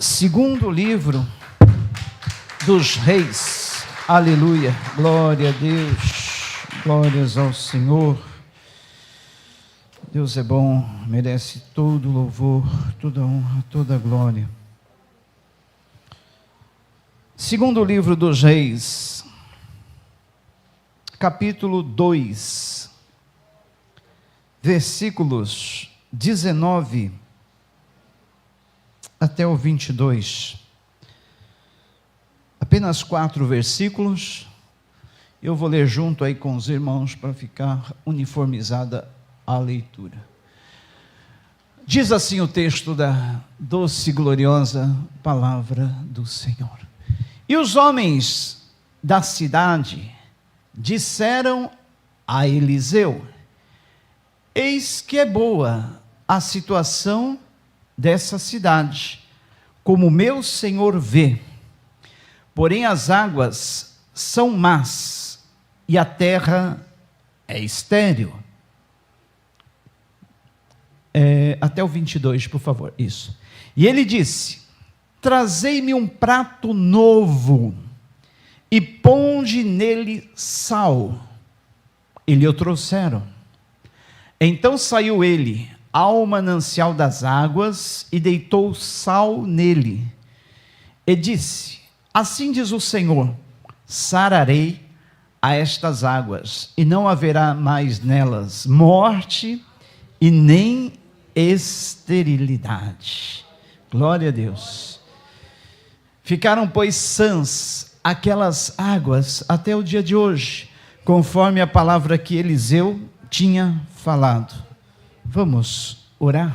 Segundo livro dos Reis. Aleluia, glória a Deus, glórias ao Senhor. Deus é bom, merece todo louvor, toda honra, toda glória. Segundo livro dos Reis, capítulo 2, versículos 19 até o 22. Apenas 4 versículos. Eu vou ler junto aí com os irmãos para ficar uniformizada a leitura. Diz assim o texto da doce e gloriosa palavra do Senhor. E os homens da cidade disseram a Eliseu: eis que é boa a situação dessa cidade, como meu senhor vê. Porém as águas são más e a terra é estéril. Até o 22, por favor, isso. E ele disse: trazei-me um prato novo e ponde nele sal. E lhe o trouxeram. Então saiu ele ao manancial das águas e deitou sal nele. E disse: assim diz o Senhor, sararei a estas águas, e não haverá mais nelas morte e nem esterilidade. Glória a Deus. Ficaram, pois, sãs aquelas águas até o dia de hoje, conforme a palavra que Eliseu tinha falado. Vamos orar?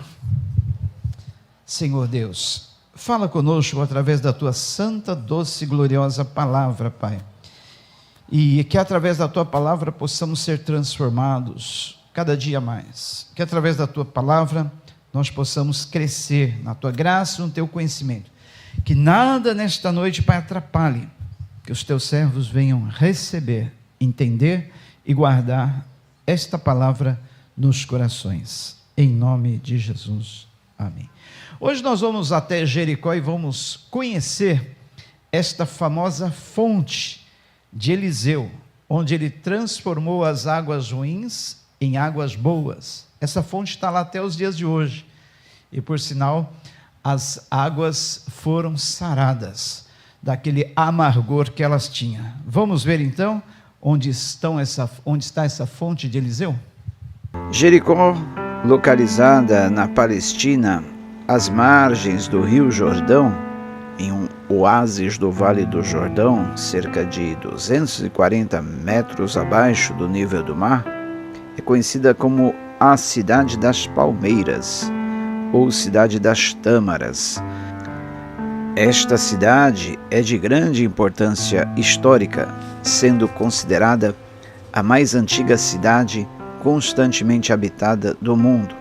Senhor Deus, fala conosco através da tua santa, doce e gloriosa palavra, Pai. E que através da tua palavra possamos ser transformados cada dia mais. Que através da tua palavra nós possamos crescer na tua graça e no teu conhecimento. Que nada nesta noite, Pai, atrapalhe. Que os teus servos venham receber, entender e guardar esta palavra nos corações, em nome de Jesus, amém. Hoje nós vamos até Jericó e vamos conhecer esta famosa fonte de Eliseu, onde ele transformou as águas ruins em águas boas. Essa fonte está lá até os dias de hoje, e por sinal, as águas foram saradas daquele amargor que elas tinham. Vamos ver então onde está essa fonte de Eliseu? Jericó, localizada na Palestina, às margens do Rio Jordão, em um oásis do Vale do Jordão, cerca de 240 metros abaixo do nível do mar, é conhecida como a Cidade das Palmeiras, ou Cidade das Tâmaras. Esta cidade é de grande importância histórica, sendo considerada a mais antiga cidade constantemente habitada do mundo,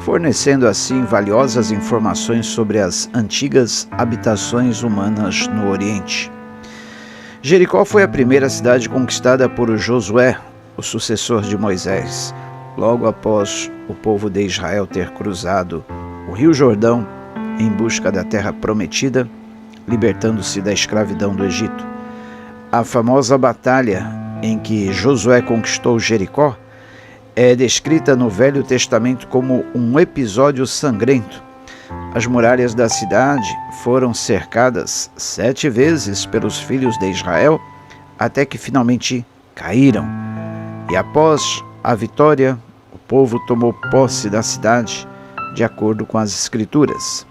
fornecendo assim valiosas informações sobre as antigas habitações humanas no Oriente. Jericó foi a primeira cidade conquistada por Josué, o sucessor de Moisés, logo após o povo de Israel ter cruzado o Rio Jordão em busca da terra prometida, libertando-se da escravidão do Egito. A famosa batalha em que Josué conquistou Jericó é descrita no Velho Testamento como um episódio sangrento. As muralhas da cidade foram cercadas 7 vezes pelos filhos de Israel, até que finalmente caíram. E após a vitória, o povo tomou posse da cidade, de acordo com as Escrituras.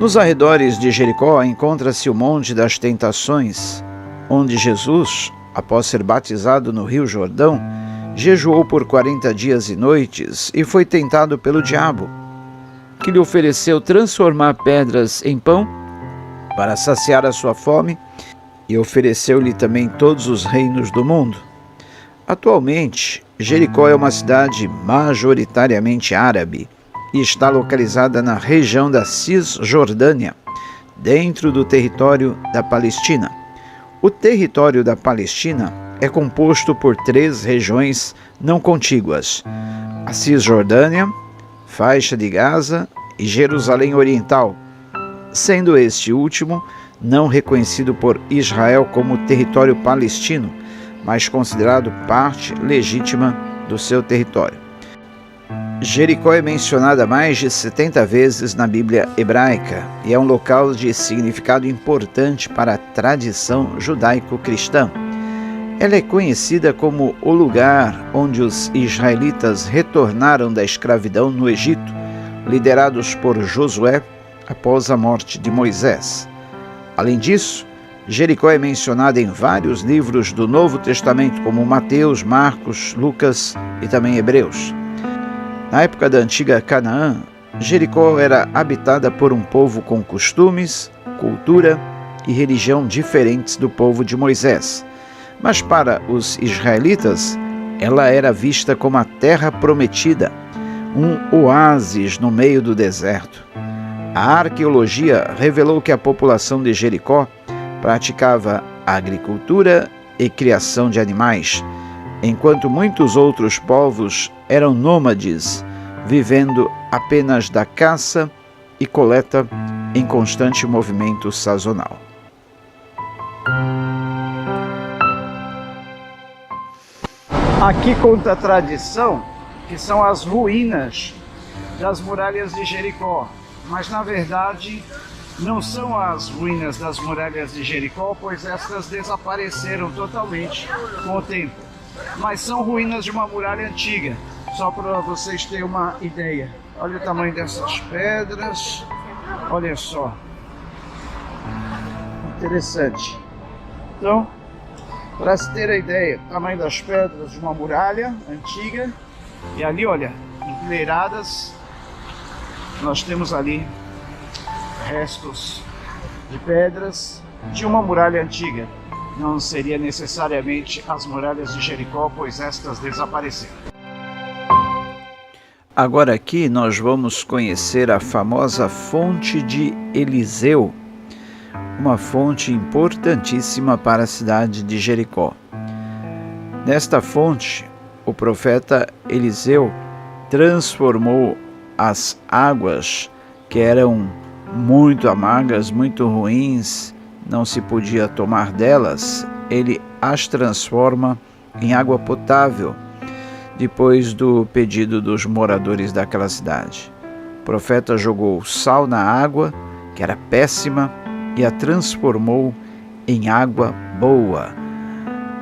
Nos arredores de Jericó encontra-se o Monte das Tentações, onde Jesus, após ser batizado no Rio Jordão, jejuou por 40 dias e noites e foi tentado pelo diabo, que lhe ofereceu transformar pedras em pão para saciar a sua fome, e ofereceu-lhe também todos os reinos do mundo. Atualmente, Jericó é uma cidade majoritariamente árabe e está localizada na região da Cisjordânia, dentro do território da Palestina. O território da Palestina é composto por 3 regiões não contíguas: a Cisjordânia, faixa de Gaza e Jerusalém Oriental, sendo este último não reconhecido por Israel como território palestino, mas considerado parte legítima do seu território. Jericó é mencionada mais de 70 vezes na Bíblia hebraica e é um local de significado importante para a tradição judaico-cristã. Ela é conhecida como o lugar onde os israelitas retornaram da escravidão no Egito, liderados por Josué após a morte de Moisés. Além disso, Jericó é mencionada em vários livros do Novo Testamento, como Mateus, Marcos, Lucas e também Hebreus. Na época da antiga Canaã, Jericó era habitada por um povo com costumes, cultura e religião diferentes do povo de Moisés. Mas para os israelitas, ela era vista como a terra prometida, um oásis no meio do deserto. A arqueologia revelou que a população de Jericó praticava agricultura e criação de animais, enquanto muitos outros povos eram nômades, vivendo apenas da caça e coleta em constante movimento sazonal. Aqui conta a tradição que são as ruínas das muralhas de Jericó, mas na verdade não são as ruínas das muralhas de Jericó, pois estas desapareceram totalmente com o tempo, mas são ruínas de uma muralha antiga, só para vocês terem uma ideia. Olha o tamanho dessas pedras, olha só, interessante. Então, para se ter a ideia, o tamanho das pedras de uma muralha antiga, e ali, olha, enfileiradas, nós temos ali restos de pedras de uma muralha antiga. Não seria necessariamente as muralhas de Jericó, pois estas desapareceram. Agora aqui nós vamos conhecer a famosa fonte de Eliseu, uma fonte importantíssima para a cidade de Jericó. Nesta fonte, o profeta Eliseu transformou as águas que eram muito amargas, muito ruins, não se podia tomar delas, ele as transforma em água potável, depois do pedido dos moradores daquela cidade. O profeta jogou sal na água, que era péssima, e a transformou em água boa.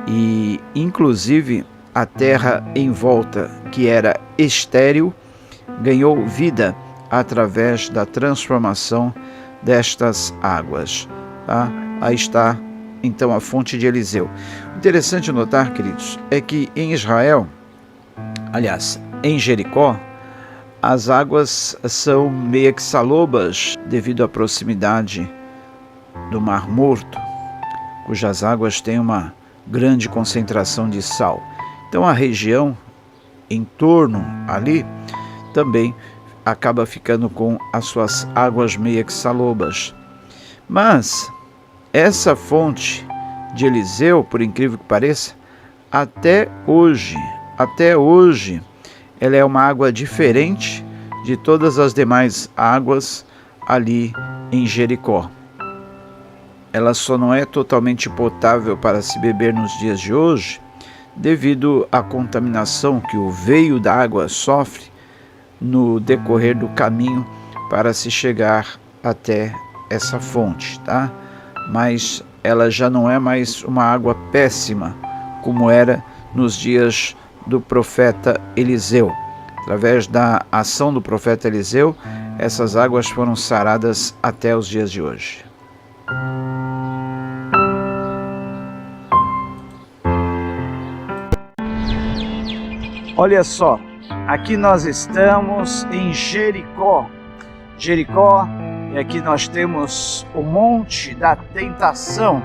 E, inclusive, a terra em volta, que era estéril, ganhou vida através da transformação destas águas. Tá? Aí está, então, a fonte de Eliseu. Interessante notar, queridos, é que em Israel, aliás, em Jericó, as águas são meio que salobas devido à proximidade do Mar Morto, cujas águas têm uma grande concentração de sal. Então a região em torno ali também acaba ficando com as suas águas meio que salobas. Mas essa fonte de Eliseu, por incrível que pareça, até hoje, ela é uma água diferente de todas as demais águas ali em Jericó. Ela só não é totalmente potável para se beber nos dias de hoje, devido à contaminação que o veio da água sofre no decorrer do caminho para se chegar até essa fonte, tá? Mas ela já não é mais uma água péssima, como era nos dias do profeta Eliseu. Através da ação do profeta Eliseu, essas águas foram saradas até os dias de hoje. Olha só, aqui nós estamos em Jericó. Jericó, e aqui nós temos o Monte da Tentação,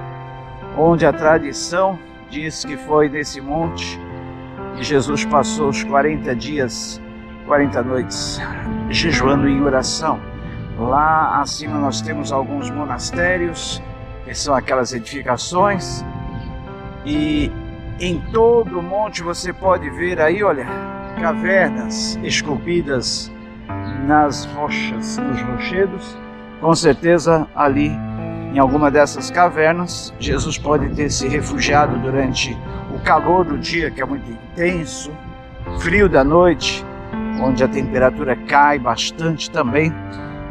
onde a tradição diz que foi nesse monte que Jesus passou os 40 dias, 40 noites, jejuando em oração. Lá acima nós temos alguns monastérios, que são aquelas edificações, e em todo o monte você pode ver aí, olha, cavernas esculpidas nas rochas, nos rochedos, Com certeza, ali, em alguma dessas cavernas, Jesus pode ter se refugiado durante o calor do dia, que é muito intenso, frio da noite, onde a temperatura cai bastante também.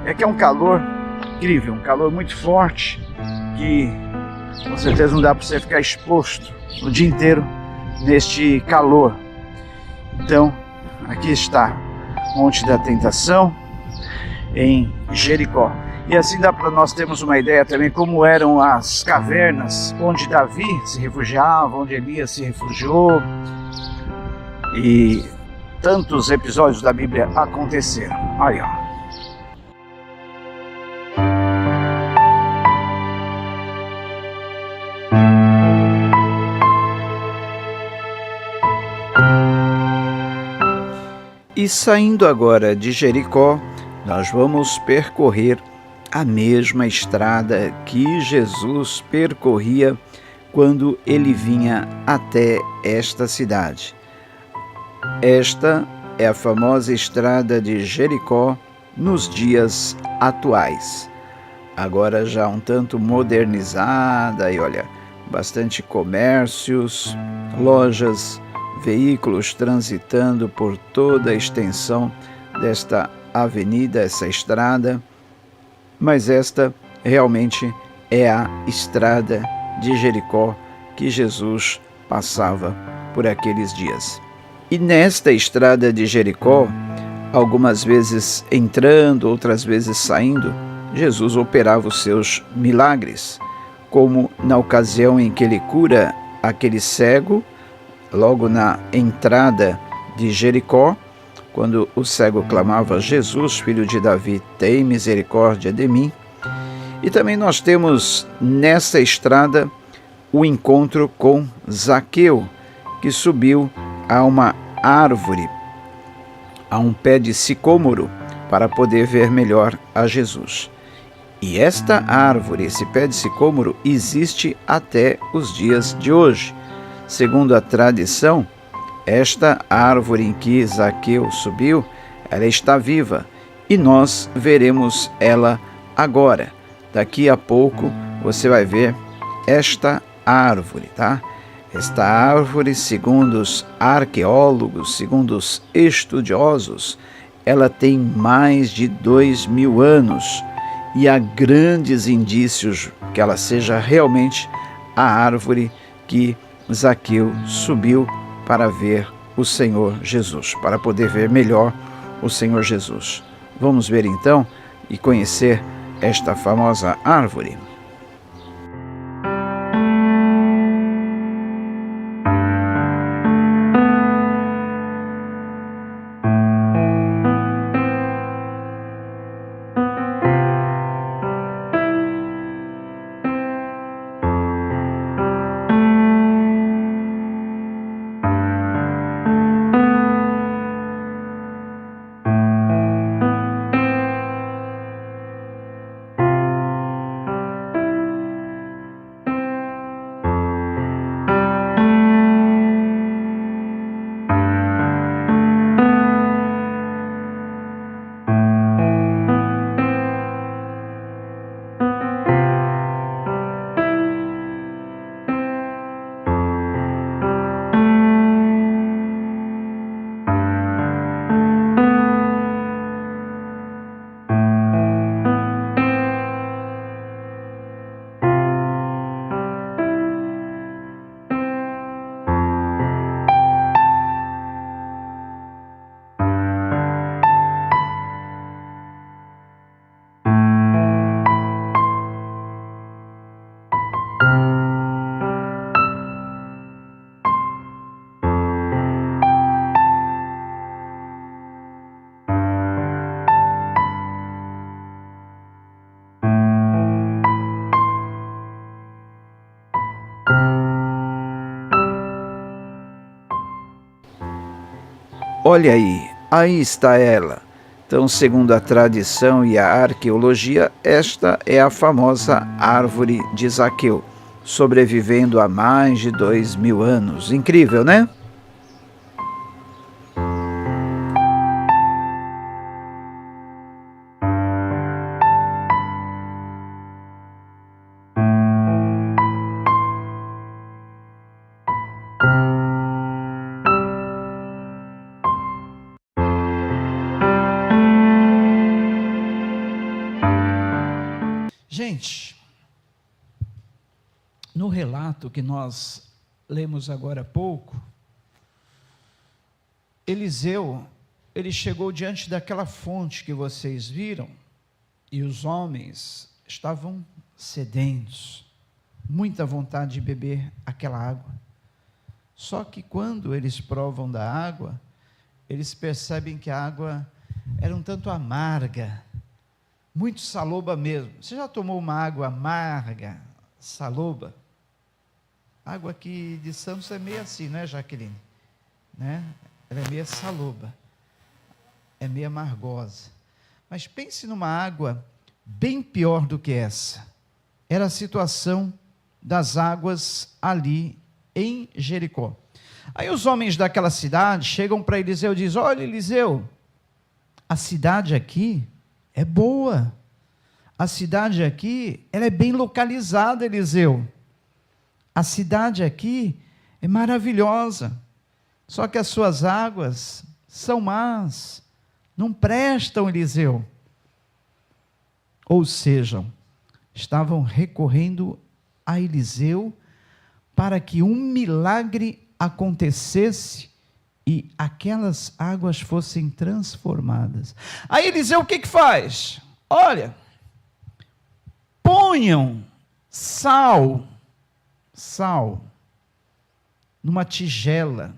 É que é um calor incrível, um calor muito forte, que com certeza não dá para você ficar exposto o dia inteiro neste calor. Então, aqui está o Monte da Tentação, em Jericó. E assim dá para nós termos uma ideia também como eram as cavernas onde Davi se refugiava, onde Elias se refugiou, e tantos episódios da Bíblia aconteceram. Aí, ó. E saindo agora de Jericó, nós vamos percorrer a mesma estrada que Jesus percorria quando ele vinha até esta cidade. Esta é a famosa estrada de Jericó nos dias atuais. Agora já um tanto modernizada e olha, bastante comércios, lojas, veículos transitando por toda a extensão desta avenida, essa estrada, mas esta realmente é a estrada de Jericó que Jesus passava por aqueles dias. E nesta estrada de Jericó, algumas vezes entrando, outras vezes saindo, Jesus operava os seus milagres, como na ocasião em que ele cura aquele cego, logo na entrada de Jericó, quando o cego clamava: Jesus, filho de Davi, tem misericórdia de mim. E também nós temos nessa estrada o encontro com Zaqueu, que subiu a uma árvore, a um pé de sicômoro, para poder ver melhor a Jesus. E esta árvore, esse pé de sicômoro, existe até os dias de hoje. Segundo a tradição, esta árvore em que Zaqueu subiu, ela está viva e nós veremos ela agora. Daqui a pouco você vai ver esta árvore, tá? Esta árvore, segundo os arqueólogos, segundo os estudiosos, ela tem mais de 2000 anos e há grandes indícios que ela seja realmente a árvore que Zaqueu subiu para ver o Senhor Jesus, para poder ver melhor o Senhor Jesus. Vamos ver então e conhecer esta famosa árvore. Olha aí está ela. Então, segundo a tradição e a arqueologia, esta é a famosa árvore de Zaqueu, sobrevivendo há mais de 2000 anos. Incrível, né? Gente, no relato que nós lemos agora há pouco, Eliseu, ele chegou diante daquela fonte que vocês viram, e os homens estavam sedentos, muita vontade de beber aquela água. Só que quando eles provam da água, eles percebem que a água era um tanto amarga, muito saloba mesmo. Você já tomou uma água amarga, saloba? Água aqui de Santos é meio assim, não é, Jaqueline? Né? Ela é meio saloba, é meio amargosa. Mas pense numa água bem pior do que essa. Era a situação das águas ali em Jericó. Aí os homens daquela cidade chegam para Eliseu e dizem: olha, Eliseu, a cidade aqui é boa. A cidade aqui, ela é bem localizada, Eliseu. A cidade aqui é maravilhosa. Só que as suas águas são más. Não prestam, Eliseu. Ou seja, estavam recorrendo a Eliseu para que um milagre acontecesse e aquelas águas fossem transformadas. Aí Eliseu o que faz? Olha, ponham sal numa tigela,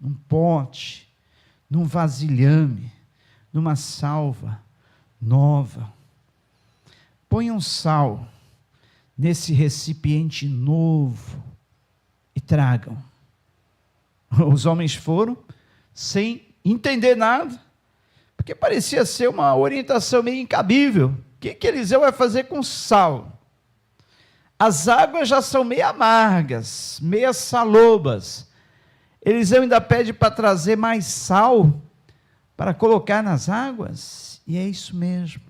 num pote, num vasilhame, numa salva nova. Ponham sal nesse recipiente novo e tragam. Os homens foram sem entender nada, porque parecia ser uma orientação meio incabível. O que Eliseu vai fazer com sal? As águas já são meio amargas, meio salobas. Eliseu ainda pede para trazer mais sal para colocar nas águas, e é isso mesmo.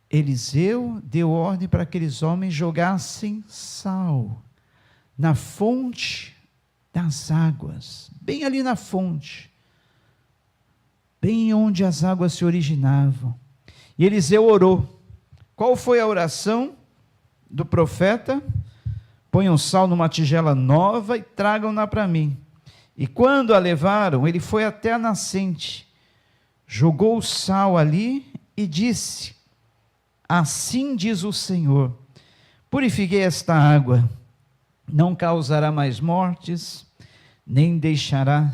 Eliseu deu ordem para aqueles homens jogassem sal na fonte das águas, bem ali na fonte, bem onde as águas se originavam. E Eliseu orou. Qual foi a oração do profeta? Ponham sal numa tigela nova e tragam-na para mim. E quando a levaram, ele foi até a nascente, jogou o sal ali e disse: assim diz o Senhor, purifiquei esta água, não causará mais mortes, nem deixará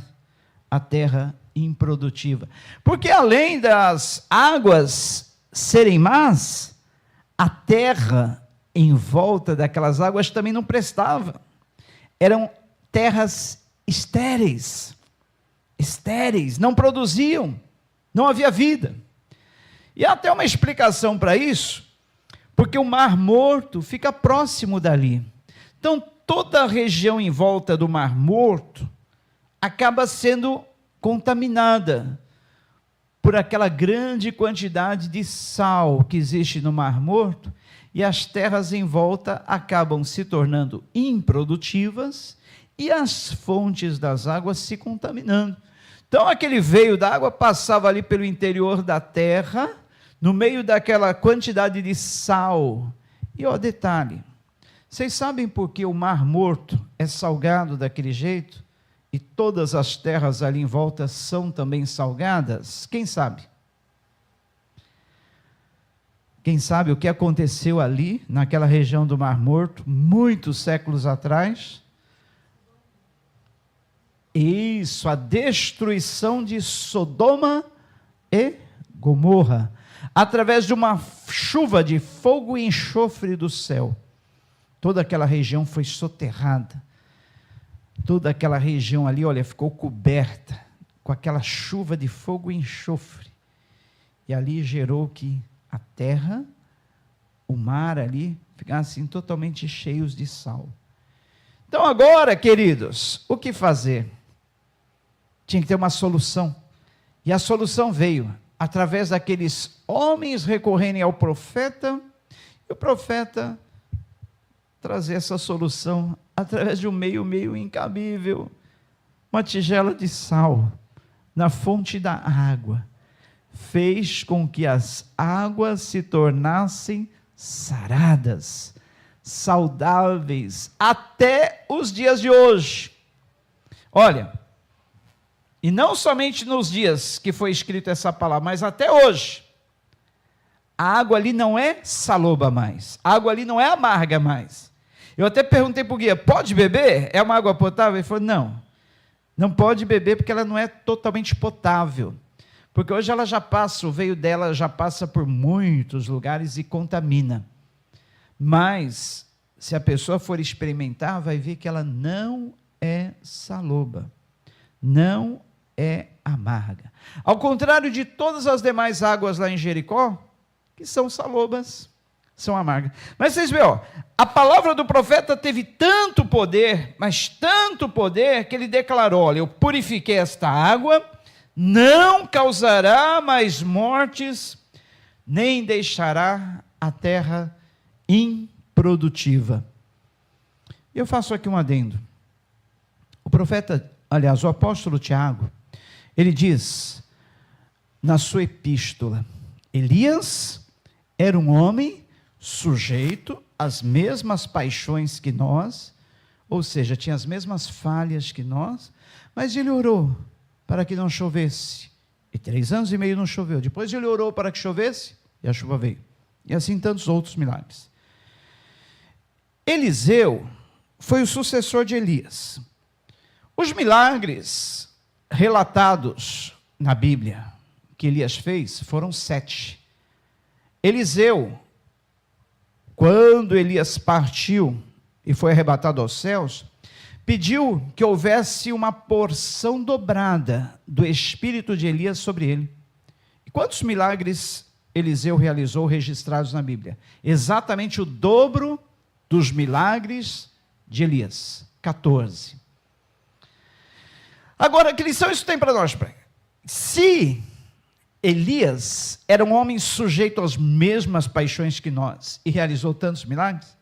a terra improdutiva. Porque além das águas serem más, a terra em volta daquelas águas também não prestava. Eram terras estéreis, não produziam, não havia vida. E há até uma explicação para isso, porque o Mar Morto fica próximo dali. Então, toda a região em volta do Mar Morto acaba sendo contaminada por aquela grande quantidade de sal que existe no Mar Morto, e as terras em volta acabam se tornando improdutivas e as fontes das águas se contaminando. Então, aquele veio da água passava ali pelo interior da terra, no meio daquela quantidade de sal. E detalhe, vocês sabem por que o Mar Morto é salgado daquele jeito? E todas as terras ali em volta são também salgadas? Quem sabe? Quem sabe o que aconteceu ali, naquela região do Mar Morto, muitos séculos atrás? Isso, a destruição de Sodoma e Gomorra, através de uma chuva de fogo e enxofre do céu. Toda aquela região foi soterrada. Toda aquela região ali, ficou coberta com aquela chuva de fogo e enxofre. E ali gerou que a terra, o mar ali, ficassem totalmente cheios de sal. Então agora, queridos, o que fazer? Tinha que ter uma solução. E a solução veio através daqueles homens recorrerem ao profeta, e o profeta trazer essa solução através de um meio incabível, uma tigela de sal na fonte da água. fez com que as águas se tornassem saradas, saudáveis, até os dias de hoje. Olha, e não somente nos dias que foi escrita essa palavra, mas até hoje, a água ali não é saloba mais, a água ali não é amarga mais. Eu até perguntei para o guia, pode beber? É uma água potável? Ele falou, não pode beber porque ela não é totalmente potável. Porque hoje ela já passa, o veio dela já passa por muitos lugares e contamina. Mas, se a pessoa for experimentar, vai ver que ela não é saloba, não é amarga. Ao contrário de todas as demais águas lá em Jericó, que são salobas, são amargas. Mas vocês veem, a palavra do profeta teve tanto poder, mas tanto poder, que ele declarou, olha, eu purifiquei esta água, não causará mais mortes, nem deixará a terra improdutiva. Eu faço aqui um adendo. O profeta, aliás, o apóstolo Tiago, ele diz, na sua epístola, Elias era um homem sujeito às mesmas paixões que nós, ou seja, tinha as mesmas falhas que nós, mas ele orou para que não chovesse, e 3 anos e meio não choveu. Depois ele orou para que chovesse, e a chuva veio, e assim tantos outros milagres. Eliseu foi o sucessor de Elias. Os milagres relatados na Bíblia que Elias fez foram 7. Eliseu, quando Elias partiu e foi arrebatado aos céus, pediu que houvesse uma porção dobrada do espírito de Elias sobre ele. E quantos milagres Eliseu realizou registrados na Bíblia? Exatamente o dobro dos milagres de Elias, 14. Agora, que lição isso tem para nós? Se Elias era um homem sujeito às mesmas paixões que nós e realizou tantos milagres,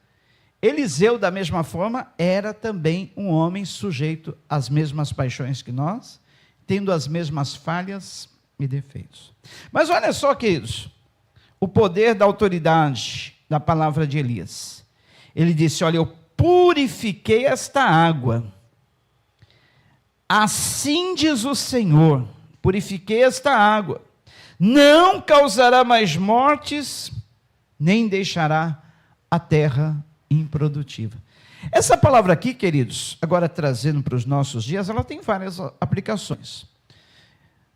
Eliseu, da mesma forma, era também um homem sujeito às mesmas paixões que nós, tendo as mesmas falhas e defeitos. Mas olha só, queridos, o poder da autoridade da palavra de Elias. Ele disse, olha, eu purifiquei esta água. Assim diz o Senhor, purifiquei esta água. Não causará mais mortes, nem deixará a terra improdutiva. Essa palavra aqui, queridos, agora trazendo para os nossos dias, ela tem várias aplicações.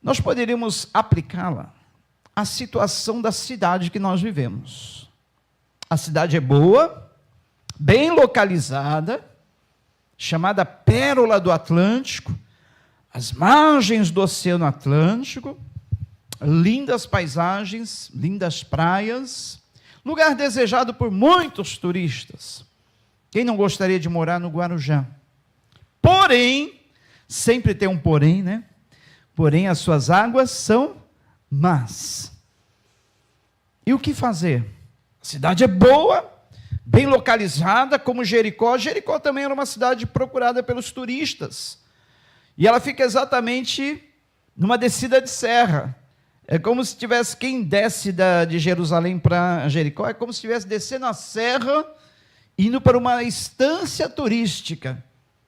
Nós poderíamos aplicá-la à situação da cidade que nós vivemos. A cidade é boa, bem localizada, chamada Pérola do Atlântico, às margens do Oceano Atlântico, lindas paisagens, lindas praias, lugar desejado por muitos turistas. Quem não gostaria de morar no Guarujá? Porém, sempre tem um porém, né? Porém, as suas águas são más. E o que fazer? A cidade é boa, bem localizada, como Jericó. Jericó também era uma cidade procurada pelos turistas. E ela fica exatamente numa descida de serra. É como se tivesse, quem desce de Jerusalém para Jericó, é como se estivesse descendo a serra, indo para uma estância turística.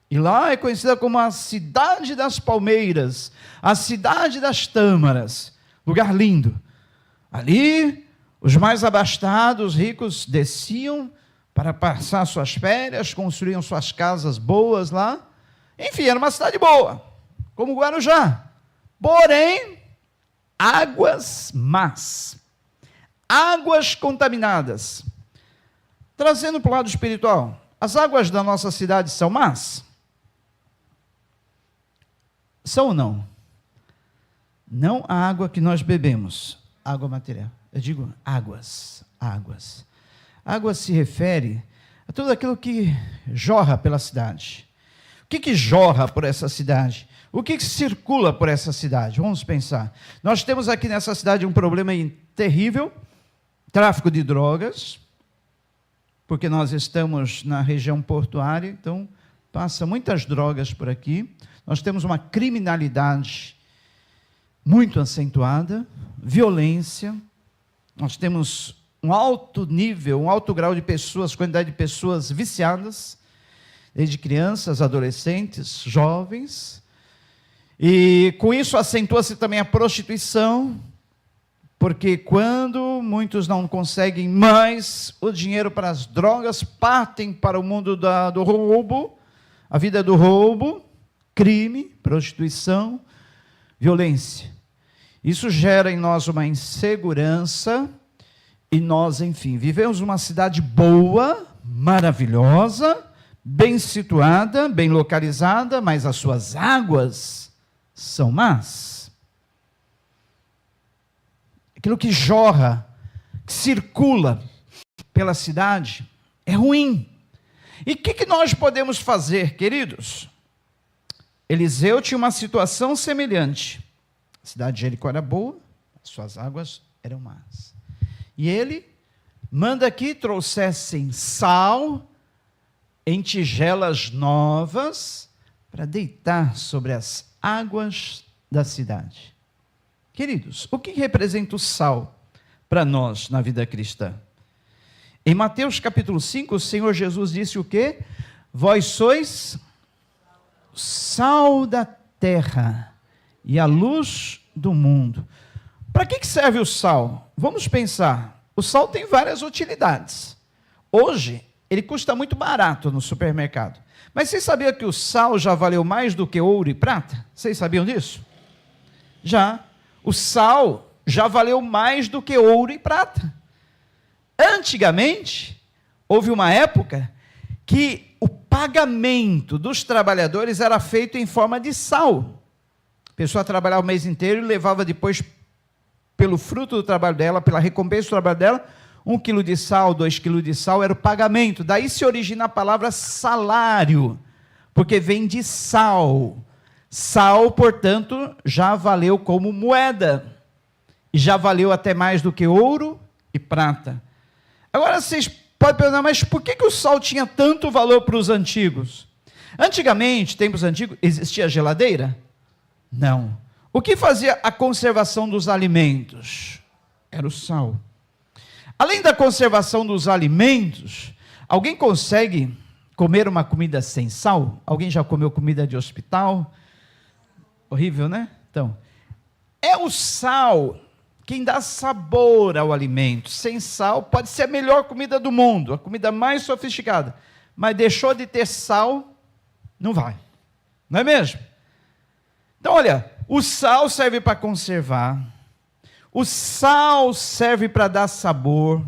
E lá é conhecida como a cidade das palmeiras, a cidade das tâmaras. Lugar lindo. Ali, os mais abastados, ricos, desciam para passar suas férias, construíam suas casas boas lá. Enfim, era uma cidade boa, como Guarujá. Porém, águas más, águas contaminadas. Trazendo para o lado espiritual, as águas da nossa cidade são más? São ou não? Não a água que nós bebemos, água material. Eu digo águas. Água se refere a tudo aquilo que jorra pela cidade. O que jorra por essa cidade? O que circula por essa cidade? Vamos pensar. Nós temos aqui nessa cidade um problema terrível, tráfico de drogas, porque nós estamos na região portuária, então passa muitas drogas por aqui. Nós temos uma criminalidade muito acentuada, violência. Nós temos um alto nível, um alto grau de pessoas, quantidade de pessoas viciadas, desde crianças, adolescentes, jovens. E com isso acentua-se também a prostituição, porque quando muitos não conseguem mais o dinheiro para as drogas, partem para o mundo do roubo, a vida do roubo, crime, prostituição, violência. Isso gera em nós uma insegurança e nós, enfim, vivemos numa cidade boa, maravilhosa, bem situada, bem localizada, mas as suas águas são más. Aquilo que jorra, que circula pela cidade, é ruim. E o que nós podemos fazer, queridos? Eliseu tinha uma situação semelhante. A cidade de Jericó era boa, suas águas eram más. E ele manda que trouxessem sal em tigelas novas para deitar sobre as águas da cidade. Queridos, o que representa o sal para nós na vida cristã? Em Mateus capítulo 5, o Senhor Jesus disse o quê? Vós sois o sal da terra e a luz do mundo. Para que serve o sal? Vamos pensar. O sal tem várias utilidades. Hoje, ele custa muito barato no supermercado. Mas vocês sabiam que o sal já valeu mais do que ouro e prata? Vocês sabiam disso? Já. O sal já valeu mais do que ouro e prata. Antigamente, houve uma época que o pagamento dos trabalhadores era feito em forma de sal. A pessoa trabalhava o mês inteiro e levava depois, pelo fruto do trabalho dela, pela recompensa do trabalho dela, 1 quilo de sal, 2 quilos de sal, era o pagamento. Daí se origina a palavra salário, porque vem de sal. Sal, portanto, já valeu como moeda, e já valeu até mais do que ouro e prata. Agora vocês podem perguntar, mas por que o sal tinha tanto valor para os antigos? Antigamente, tempos antigos, existia geladeira? Não. O que fazia a conservação dos alimentos? Era o sal. Além da conservação dos alimentos, alguém consegue comer uma comida sem sal? Alguém já comeu comida de hospital? Horrível, né? Então, é o sal quem dá sabor ao alimento. Sem sal, pode ser a melhor comida do mundo, a comida mais sofisticada, mas deixou de ter sal, não vai. Não é mesmo? Então, olha, o sal serve para conservar, o sal serve para dar sabor,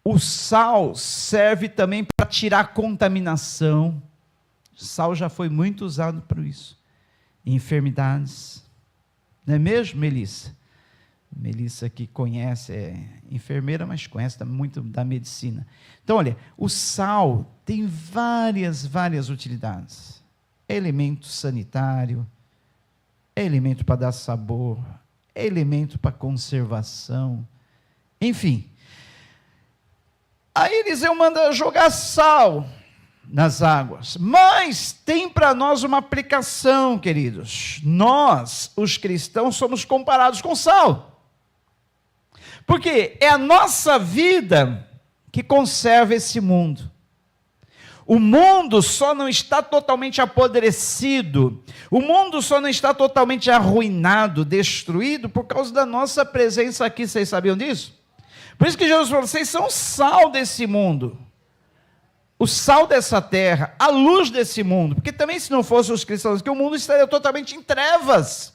o sal serve também para tirar contaminação. O sal já foi muito usado para isso. Enfermidades, não é mesmo, Melissa? Melissa que conhece, é enfermeira, mas conhece muito da medicina. Então, olha, o sal tem várias utilidades. É elemento sanitário, é elemento para dar sabor, é elemento para conservação, enfim. Aí Eliseu manda jogar sal nas águas, mas tem para nós uma aplicação, queridos. Nós, os cristãos, somos comparados com sal, porque é a nossa vida que conserva esse mundo. O mundo só não está totalmente apodrecido, o mundo só não está totalmente arruinado, destruído, por causa da nossa presença aqui. Vocês sabiam disso? Por isso que Jesus falou, vocês são o sal desse mundo, o sal dessa terra, a luz desse mundo, porque também se não fossem os cristãos, que o mundo estaria totalmente em trevas.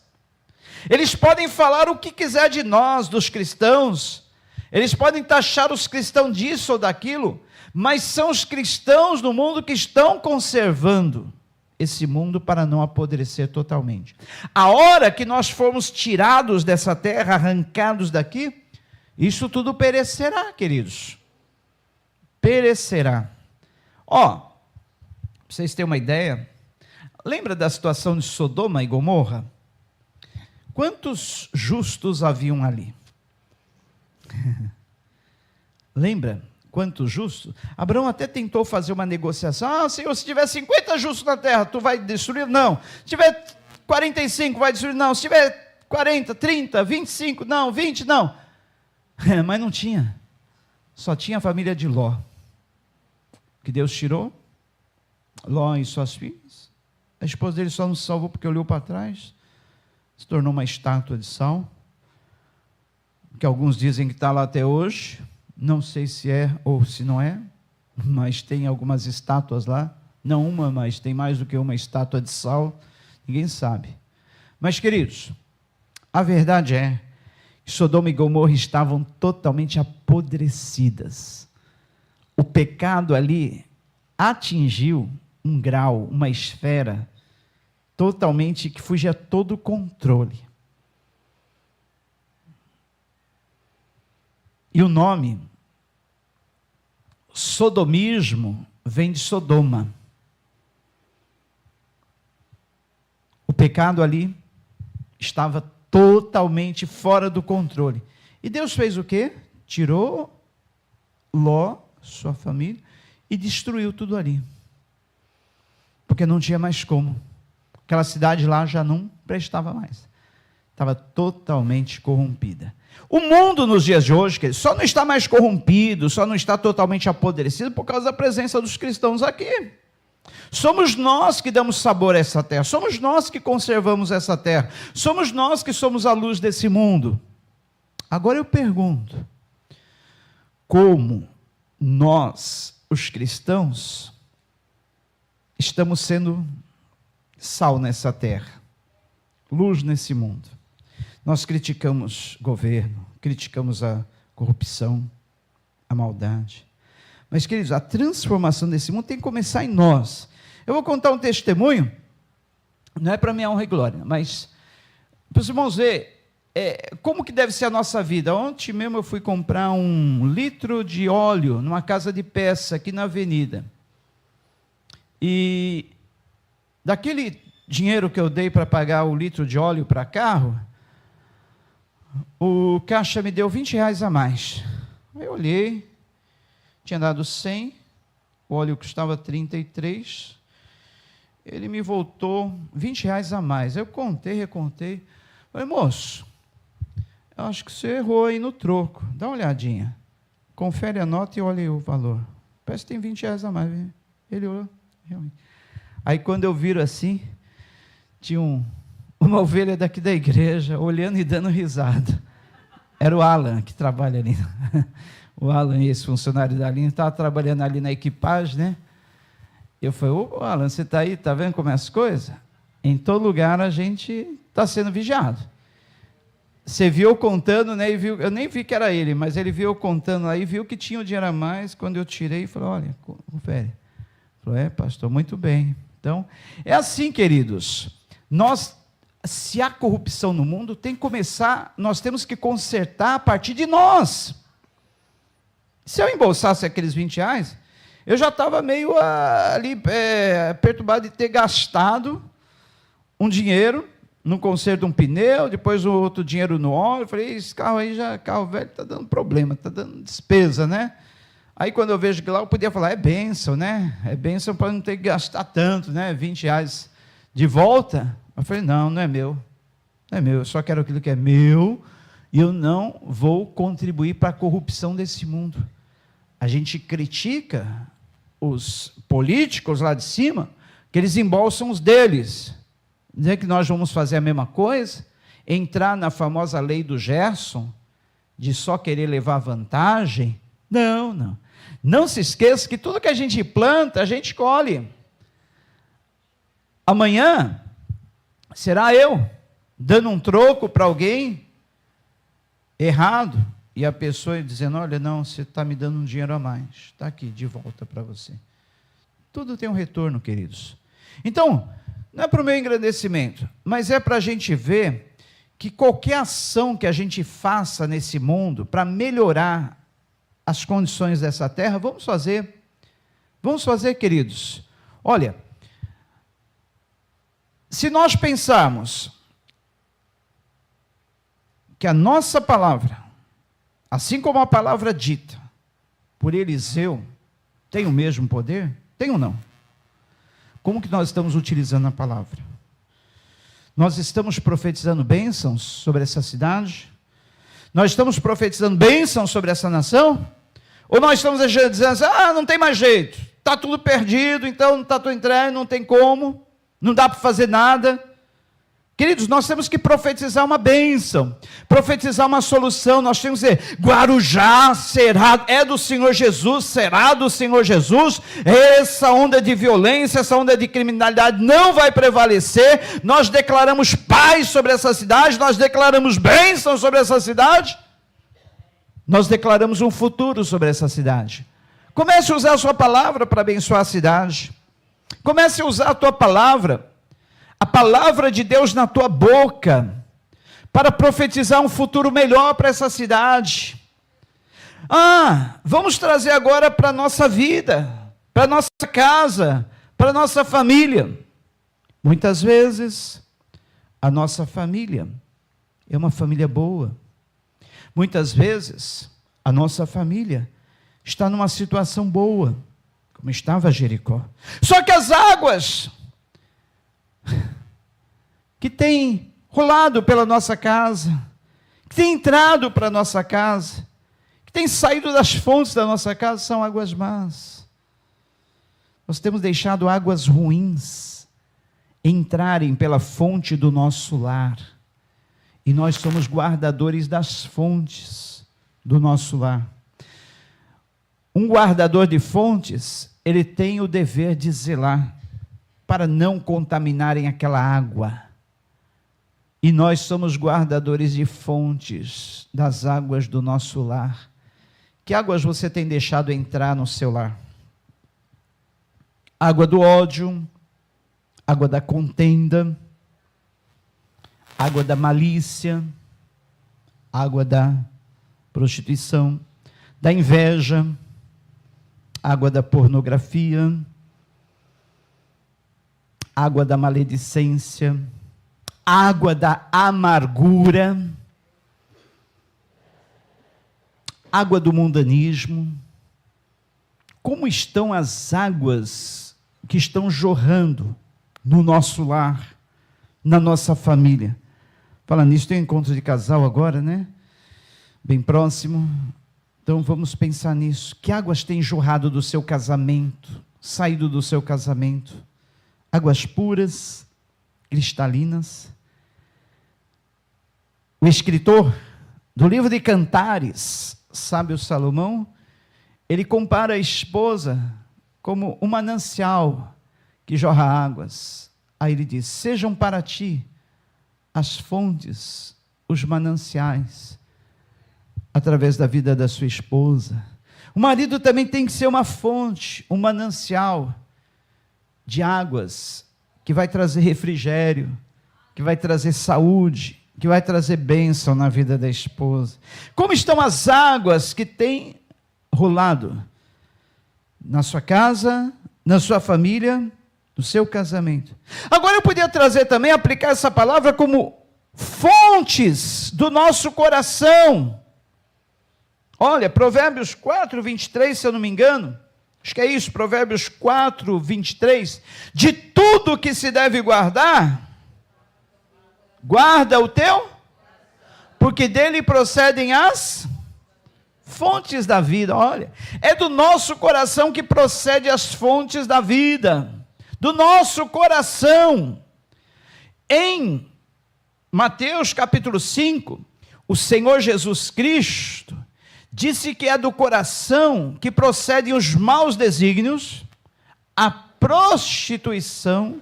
Eles podem falar o que quiser de nós, dos cristãos, eles podem taxar os cristãos disso ou daquilo, mas são os cristãos no mundo que estão conservando esse mundo para não apodrecer totalmente. A hora que nós formos tirados dessa terra, arrancados daqui, isso tudo perecerá, queridos. Perecerá. Para vocês terem uma ideia, lembra da situação de Sodoma e Gomorra? Quantos justos haviam ali? Lembra? Quantos justos? Abraão até tentou fazer uma negociação. Senhor, se tiver 50 justos na terra, tu vai destruir? Não. Se tiver 45, vai destruir? Não. Se tiver 40, 30, 25, não, 20, não. Mas não tinha. Só tinha a família de Ló. Que Deus tirou. Ló e suas filhas. A esposa dele só não se salvou porque olhou para trás. Se tornou uma estátua de sal. Que alguns dizem que está lá até hoje. Não sei se é ou se não é. Mas tem algumas estátuas lá. Não uma, mas tem mais do que uma estátua de sal. Ninguém sabe. Mas, queridos, a verdade é que Sodoma e Gomorra estavam totalmente apodrecidas. O pecado ali atingiu um grau, uma esfera totalmente que fugia todo o controle. E o nome sodomismo vem de Sodoma. O pecado ali estava totalmente fora do controle. E Deus fez o quê? Tirou Ló, sua família, e destruiu tudo ali. Porque não tinha mais como. Aquela cidade lá já não prestava mais. Estava totalmente corrompida. O mundo nos dias de hoje, queridos, só não está mais corrompido, só não está totalmente apodrecido por causa da presença dos cristãos aqui. Somos nós que damos sabor a essa terra, somos nós que conservamos essa terra, somos nós que somos a luz desse mundo. Agora eu pergunto, como nós, os cristãos, estamos sendo sal nessa terra, luz nesse mundo? Nós criticamos governo, criticamos a corrupção, a maldade. Mas, queridos, a transformação desse mundo tem que começar em nós. Eu vou contar um testemunho, não é para minha honra e glória, mas para os irmãos verem como que deve ser a nossa vida. Ontem mesmo eu fui comprar 1 litro de óleo numa casa de peça aqui na avenida. E daquele dinheiro que eu dei para pagar o litro de óleo para carro, o caixa me deu R$20 a mais. Eu olhei, tinha dado 100, o óleo custava 33, ele me voltou R$20 a mais. Eu contei, recontei, falei, moço, eu acho que você errou aí no troco, dá uma olhadinha, confere a nota e olha aí o valor, parece que tem R$20 a mais. Ele olhou, realmente. Aí quando eu viro assim, tinha uma ovelha daqui da igreja, olhando e dando risada. Era o Alan, que trabalha ali. O Alan, esse funcionário da linha, estava trabalhando ali na equipagem, né? Eu falei, ô Alan, você está aí, está vendo como é as coisas? Em todo lugar a gente está sendo vigiado. Você viu eu contando, né? E viu, eu nem vi que era ele, mas ele viu eu contando aí, viu que tinha o dinheiro a mais. Quando eu tirei, falou, olha, confere. Falou, pastor, muito bem. Então, é assim, queridos. Se há corrupção no mundo, tem que começar, nós temos que consertar a partir de nós. Se eu embolsasse aqueles R$20, eu já estava meio ali perturbado de ter gastado um dinheiro no conserto de um pneu, depois outro dinheiro no óleo. Eu falei, esse carro aí, carro velho, está dando problema, está dando despesa, né? Aí quando eu vejo que lá, eu podia falar, é bênção, né? É bênção para não ter que gastar tanto, né? R$20 de volta. Eu falei, não é meu. Não é meu, eu só quero aquilo que é meu e eu não vou contribuir para a corrupção desse mundo. A gente critica os políticos lá de cima, que eles embolsam os deles. Dizer que nós vamos fazer a mesma coisa, entrar na famosa lei do Gerson, de só querer levar vantagem. Não. Não se esqueça que tudo que a gente planta, a gente colhe. Amanhã, será eu dando um troco para alguém errado, e a pessoa dizendo, olha, não, você está me dando um dinheiro a mais, está aqui, de volta para você. Tudo tem um retorno, queridos. Então, não é para o meu engrandecimento, mas é para a gente ver que qualquer ação que a gente faça nesse mundo, para melhorar as condições dessa terra, vamos fazer, queridos. Olha, se nós pensarmos que a nossa palavra, assim como a palavra dita por Eliseu, tem o mesmo poder? Tem ou não? Como que nós estamos utilizando a palavra? Nós estamos profetizando bênçãos sobre essa cidade? Nós estamos profetizando bênçãos sobre essa nação? Ou nós estamos dizendo assim, não tem mais jeito, está tudo perdido, então não está tudo entregue, não tem como, não dá para fazer nada. Queridos, nós temos que profetizar uma bênção, profetizar uma solução. Nós temos que dizer, Guarujá será, é do Senhor Jesus, será do Senhor Jesus. Essa onda de violência, essa onda de criminalidade não vai prevalecer. Nós declaramos paz sobre essa cidade, nós declaramos bênção sobre essa cidade, nós declaramos um futuro sobre essa cidade. Comece a usar a sua palavra para abençoar a cidade. Comece a usar a tua palavra, a palavra de Deus na tua boca, para profetizar um futuro melhor para essa cidade. Vamos trazer agora para a nossa vida, para a nossa casa, para a nossa família. Muitas vezes, a nossa família é uma família boa. Muitas vezes, a nossa família está numa situação boa, como estava Jericó. Só que as águas que têm rolado pela nossa casa, que têm entrado para a nossa casa, que têm saído das fontes da nossa casa, são águas más. Nós temos deixado águas ruins entrarem pela fonte do nosso lar, e nós somos guardadores das fontes do nosso lar. Um guardador de fontes, ele tem o dever de zelar para não contaminarem aquela água. E nós somos guardadores de fontes das águas do nosso lar. Que águas você tem deixado entrar no seu lar? Água do ódio, água da contenda, água da malícia, água da prostituição, da inveja, água da pornografia, água da maledicência, água da amargura, água do mundanismo. Como estão as águas que estão jorrando no nosso lar, na nossa família? Falando nisso, tem um encontro de casal agora, né? Bem próximo. Então vamos pensar nisso. Que águas têm jorrado do seu casamento, saído do seu casamento? Águas puras, cristalinas. O escritor do livro de Cantares, sábio Salomão, ele compara a esposa como um manancial que jorra águas. Aí ele diz, sejam para ti as fontes, os mananciais, através da vida da sua esposa. O marido também tem que ser uma fonte, um manancial de águas, que vai trazer refrigério, que vai trazer saúde, que vai trazer bênção na vida da esposa. Como estão as águas que têm rolado na sua casa, na sua família, no seu casamento? Agora eu podia trazer também, aplicar essa palavra como fontes do nosso coração. Olha, Provérbios 4, 23, se eu não me engano, acho que é isso, Provérbios 4, 23, de tudo que se deve guardar, guarda o teu, porque dele procedem as fontes da vida. Olha, é do nosso coração que procede as fontes da vida, do nosso coração. Em Mateus capítulo 5, o Senhor Jesus Cristo disse que é do coração que procedem os maus desígnios, a prostituição,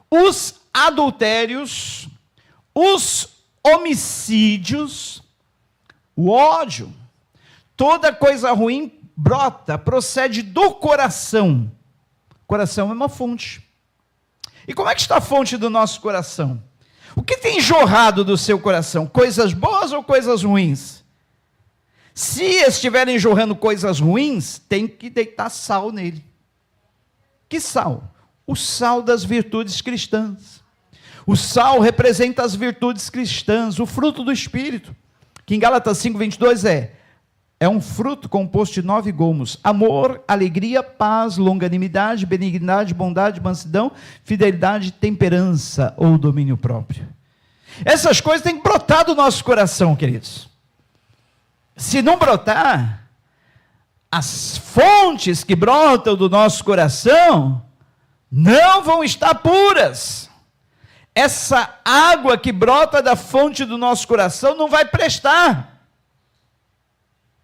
os adultérios, os homicídios, o ódio. Toda coisa ruim brota, procede do coração. O coração é uma fonte. E como é que está a fonte do nosso coração? O que tem jorrado do seu coração? Coisas boas ou coisas ruins? Se estiverem jorrando coisas ruins, tem que deitar sal nele. Que sal? O sal das virtudes cristãs. O sal representa as virtudes cristãs, o fruto do Espírito, que em Gálatas 5, 22 é É um fruto composto de 9 gomos: amor, alegria, paz, longanimidade, benignidade, bondade, mansidão, fidelidade, temperança ou domínio próprio. Essas coisas têm que brotar do nosso coração, queridos. Se não brotar, as fontes que brotam do nosso coração não vão estar puras. Essa água que brota da fonte do nosso coração não vai prestar.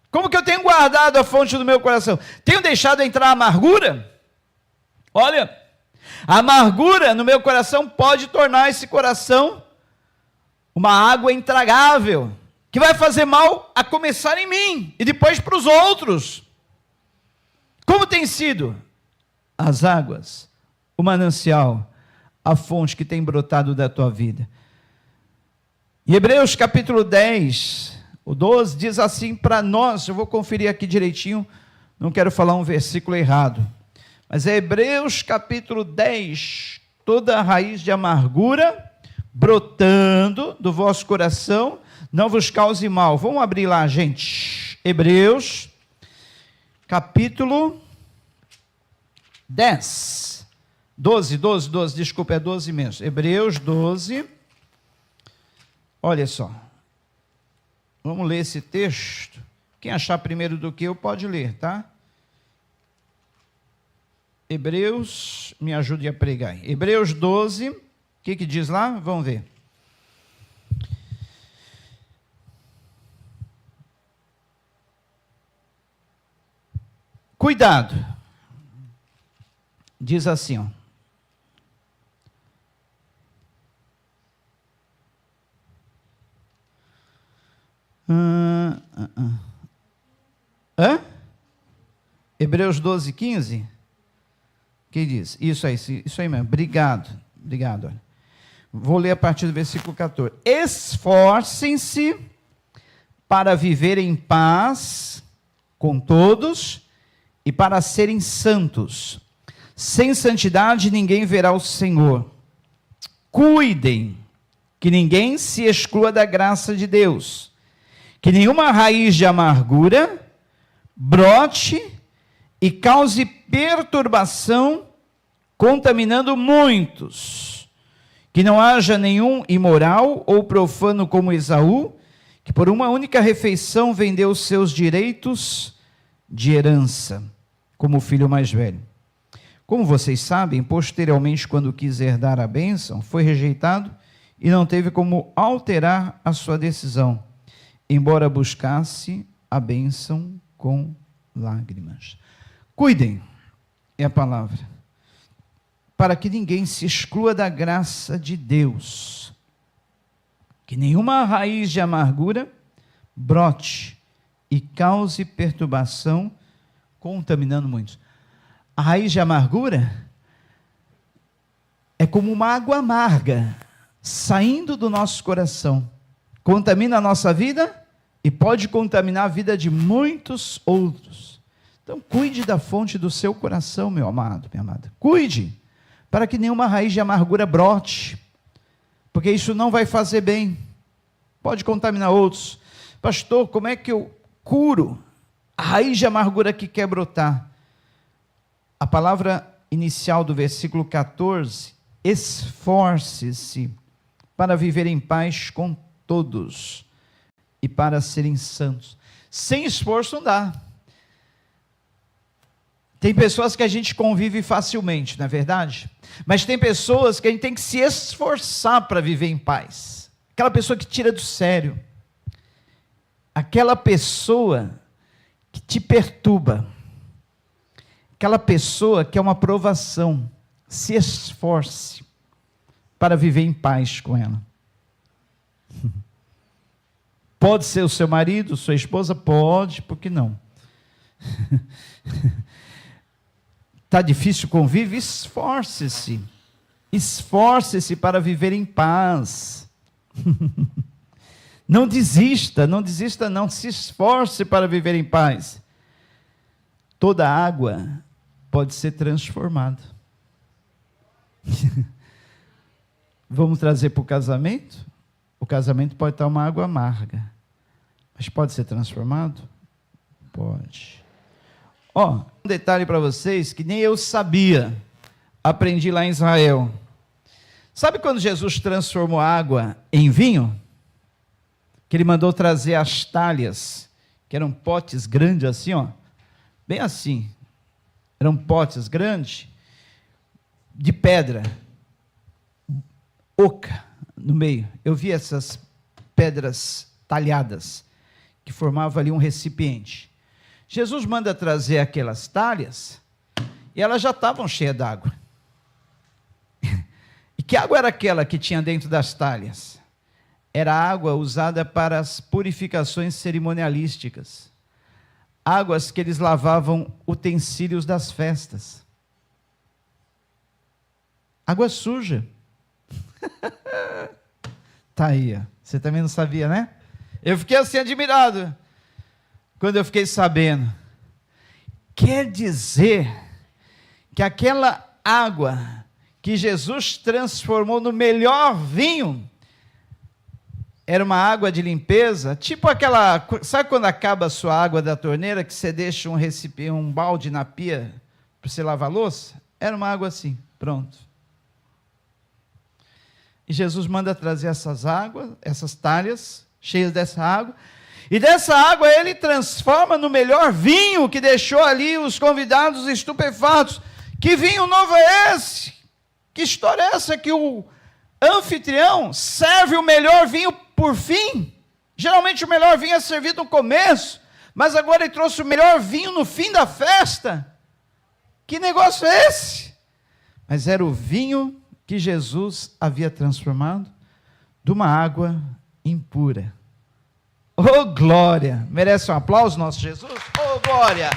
Como que eu tenho guardado a fonte do meu coração? Tenho deixado entrar a amargura? Olha, a amargura no meu coração pode tornar esse coração uma água intragável, que vai fazer mal a começar em mim e depois para os outros. Como tem sido as águas, o manancial, a fonte que tem brotado da tua vida? Em Hebreus capítulo 10, o 12 diz assim para nós, eu vou conferir aqui direitinho, não quero falar um versículo errado, mas é Hebreus capítulo 10, toda a raiz de amargura brotando do vosso coração, não vos cause mal. Vamos abrir lá, gente. Hebreus capítulo 10, 12, desculpa, é 12 mesmo. Hebreus 12, olha só. Vamos ler esse texto. Quem achar primeiro do que eu pode ler, tá? Hebreus, me ajude a pregar. Hebreus 12, o que diz lá? Vamos ver. Cuidado. Diz assim, ó. Hebreus 12, 15. Que diz? Isso aí mesmo. Obrigado. Olha. Vou ler a partir do versículo 14. Esforcem-se para viver em paz com todos e para serem santos. Sem santidade ninguém verá o Senhor. Cuidem que ninguém se exclua da graça de Deus, que nenhuma raiz de amargura brote e cause perturbação, contaminando muitos. Que não haja nenhum imoral ou profano como Esaú, que por uma única refeição vendeu os seus direitos de herança, como o filho mais velho. Como vocês sabem, posteriormente, quando quis herdar a bênção, foi rejeitado e não teve como alterar a sua decisão, embora buscasse a bênção com lágrimas. Cuidem, é a palavra, para que ninguém se exclua da graça de Deus, que nenhuma raiz de amargura brote e cause perturbação, contaminando muitos. A raiz de amargura é como uma água amarga saindo do nosso coração, contamina a nossa vida e pode contaminar a vida de muitos outros. Então, cuide da fonte do seu coração, meu amado, minha amada. Cuide, para que nenhuma raiz de amargura brote, porque isso não vai fazer bem, pode contaminar outros. Pastor, como é que eu curo a raiz de amargura que quer brotar? A palavra inicial do versículo 14, esforce-se para viver em paz com todos e para serem santos. Sem esforço não dá. Tem pessoas que a gente convive facilmente, não é verdade? Mas tem pessoas que a gente tem que se esforçar para viver em paz. Aquela pessoa que tira do sério. Aquela pessoa que te perturba. Aquela pessoa que é uma provação. Se esforce para viver em paz com ela. Pode ser o seu marido, sua esposa? Pode, por que não? Está difícil o convívio? Esforce-se. Esforce-se para viver em paz. Não desista não. Se esforce para viver em paz. Toda água pode ser transformada. Vamos trazer para o casamento? O casamento pode estar uma água amarga, mas pode ser transformado? pode. Ó, um detalhe para vocês que nem eu sabia, aprendi lá em Israel. Sabe quando Jesus transformou a água em vinho? Que ele mandou trazer as talhas, que eram potes grandes assim, ó, bem assim. Eram potes grandes, de pedra, oca no meio. Eu vi essas pedras talhadas, que formavam ali um recipiente. Jesus manda trazer aquelas talhas, e elas já estavam cheias d'água. E que água era aquela que tinha dentro das talhas? Era água usada para as purificações cerimonialísticas. Águas que eles lavavam utensílios das festas. Água suja. Tá aí, ó. Você também não sabia, né? Eu fiquei assim admirado quando eu fiquei sabendo. Quer dizer que aquela água que Jesus transformou no melhor vinho era uma água de limpeza, tipo aquela, sabe quando acaba a sua água da torneira, que você deixa um recipiente, um balde na pia para você lavar a louça? Era uma água assim, pronto. E Jesus manda trazer essas águas, essas talhas, cheias dessa água, e dessa água ele transforma no melhor vinho, que deixou ali os convidados estupefatos. Que vinho novo é esse? Que história é essa que o anfitrião serve o melhor vinho por fim? Geralmente o melhor vinho é servido no começo, mas agora ele trouxe o melhor vinho no fim da festa. Que negócio é esse? Mas era o vinho que Jesus havia transformado de uma água impura. Oh, glória! Merece um aplauso nosso Jesus? Oh, glória!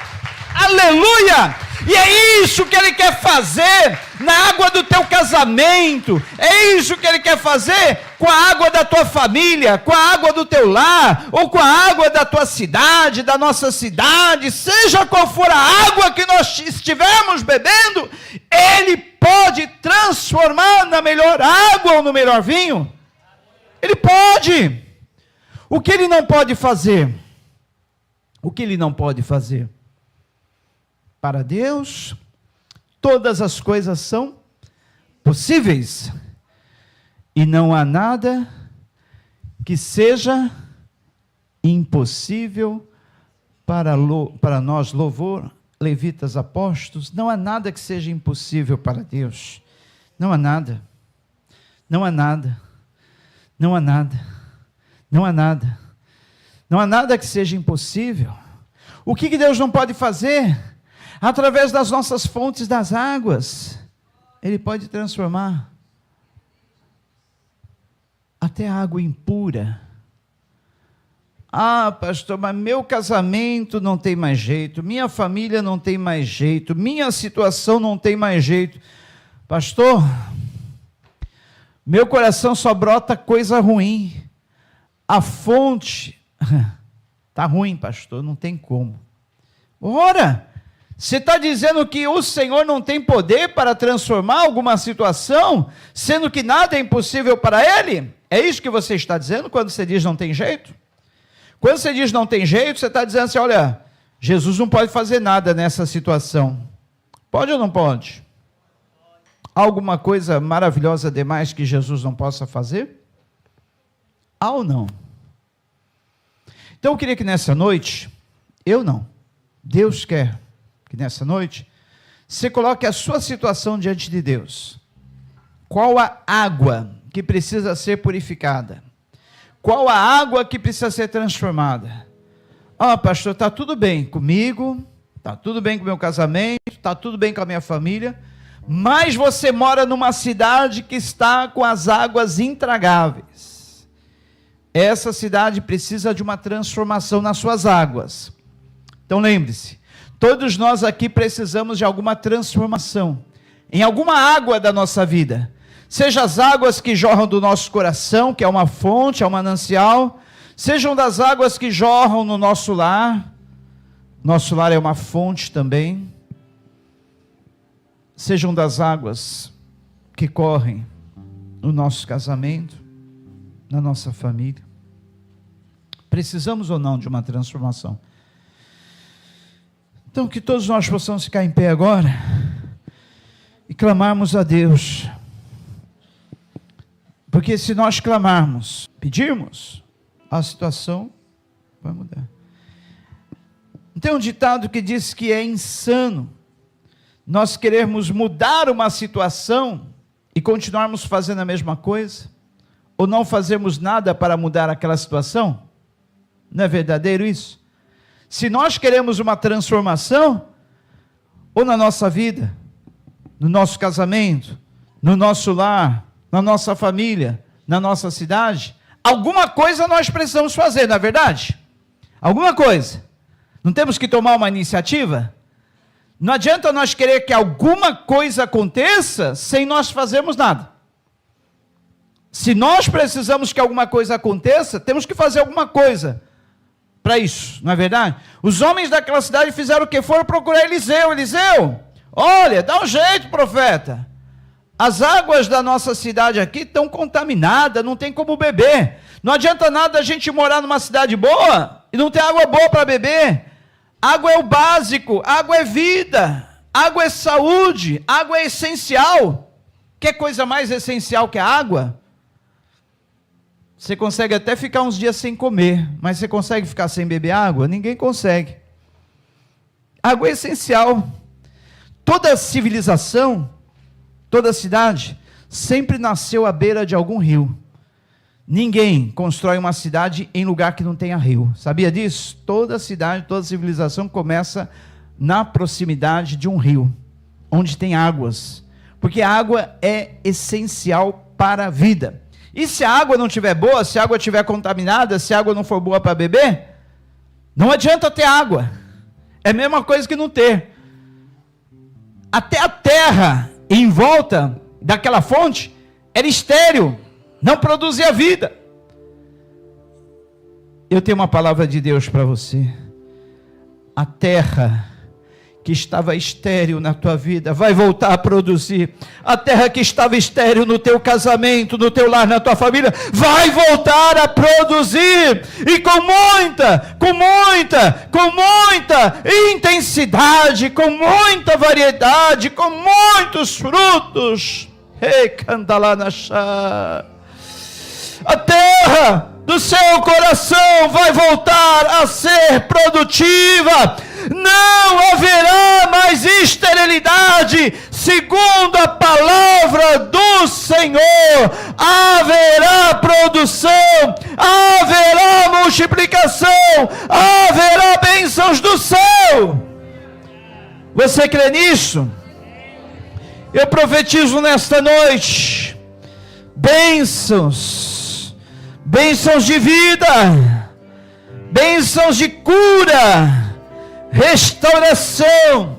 Aleluia! E é isso que ele quer fazer na água do teu casamento, é isso que ele quer fazer com a água da tua família, com a água do teu lar, ou com a água da tua cidade, da nossa cidade, seja qual for a água que nós estivermos bebendo, ele pode transformar na melhor água ou no melhor vinho. Ele pode. O que ele não pode fazer? O que ele não pode fazer? Para Deus, todas as coisas são possíveis, e não há nada que seja impossível para nós, louvor, levitas, apóstolos. Não há nada que seja impossível para Deus. Não há nada. Não há nada. Não há nada. Não há nada. Não há nada que seja impossível. O que Deus não pode fazer? Através das nossas fontes das águas, ele pode transformar até a água impura. Ah, pastor, mas meu casamento não tem mais jeito, minha família não tem mais jeito, minha situação não tem mais jeito. Pastor, meu coração só brota coisa ruim. A fonte está ruim, pastor, não tem como. Ora, você está dizendo que o Senhor não tem poder para transformar alguma situação, sendo que nada é impossível para Ele? É isso que você está dizendo quando você diz não tem jeito? Quando você diz não tem jeito, você está dizendo assim, olha, Jesus não pode fazer nada nessa situação. Pode ou não pode? Há alguma coisa maravilhosa demais que Jesus não possa fazer? Há ou não? Então eu queria que nessa noite, Deus quer que nessa noite, você coloque a sua situação diante de Deus. Qual a água que precisa ser purificada? Qual a água que precisa ser transformada? Ah, pastor, está tudo bem comigo, está tudo bem com o meu casamento, está tudo bem com a minha família, mas você mora numa cidade que está com as águas intragáveis. Essa cidade precisa de uma transformação nas suas águas. Então lembre-se, todos nós aqui precisamos de alguma transformação, em alguma água da nossa vida, seja as águas que jorram do nosso coração, que é uma fonte, é um manancial, sejam das águas que jorram no nosso lar é uma fonte também, sejam das águas que correm no nosso casamento, na nossa família. Precisamos ou não de uma transformação? Então, que todos nós possamos ficar em pé agora e clamarmos a Deus. Porque se nós clamarmos, pedirmos, a situação vai mudar. Tem um ditado que diz que é insano nós querermos mudar uma situação e continuarmos fazendo a mesma coisa, ou não fazermos nada para mudar aquela situação. Não é verdadeiro isso? Se nós queremos uma transformação, ou na nossa vida, no nosso casamento, no nosso lar, na nossa família, na nossa cidade, alguma coisa nós precisamos fazer, não é verdade? Alguma coisa. Não temos que tomar uma iniciativa? Não adianta nós querer que alguma coisa aconteça sem nós fazermos nada. Se nós precisamos que alguma coisa aconteça, temos que fazer alguma coisa para isso, não é verdade? Os homens daquela cidade fizeram o quê? Foram procurar Eliseu. Eliseu, olha, dá um jeito, profeta. As águas da nossa cidade aqui estão contaminadas, não tem como beber. Não adianta nada a gente morar numa cidade boa e não ter água boa para beber. Água é o básico, água é vida, água é saúde, água é essencial. Quer coisa mais essencial que a água? Você consegue até ficar uns dias sem comer, mas você consegue ficar sem beber água? Ninguém consegue. Água é essencial. Toda civilização, toda cidade, sempre nasceu à beira de algum rio. Ninguém constrói uma cidade em lugar que não tenha rio. Sabia disso? Toda cidade, toda civilização começa na proximidade de um rio, onde tem águas. Porque a água é essencial para a vida. E se a água não estiver boa, se a água estiver contaminada, se a água não for boa para beber, não adianta ter água. É a mesma coisa que não ter. Até a terra em volta daquela fonte era estéril, não produzia vida. Eu tenho uma palavra de Deus para você. A terra que estava estéril na tua vida vai voltar a produzir. A terra que estava estéril no teu casamento, no teu lar, na tua família, vai voltar a produzir. E com muita intensidade, com muita variedade, com muitos frutos. Ei, Candalanachá. A terra do seu coração vai voltar a ser produtiva. Não haverá mais esterilidade, segundo a palavra do Senhor. Haverá produção, haverá multiplicação, haverá bênçãos do céu. Você crê nisso? Eu profetizo nesta noite bênçãos, bênçãos de vida, bênçãos de cura, restauração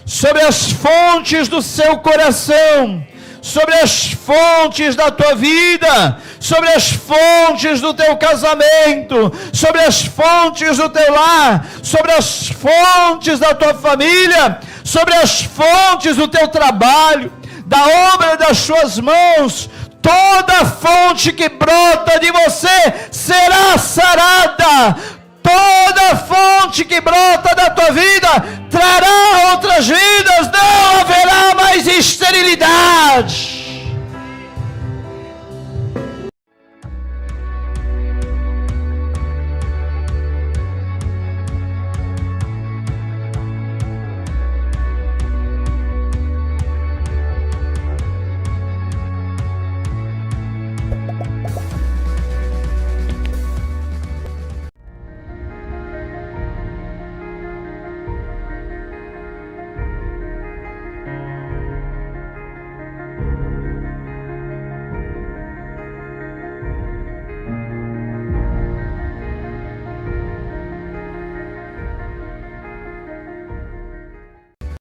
sobre as fontes do seu coração, sobre as fontes da tua vida, sobre as fontes do teu casamento, sobre as fontes do teu lar, sobre as fontes da tua família, sobre as fontes do teu trabalho, da obra das suas mãos. Toda fonte que brota de você será sarada. Toda fonte que brota da tua vida trará outras vidas. Não haverá mais esterilidade.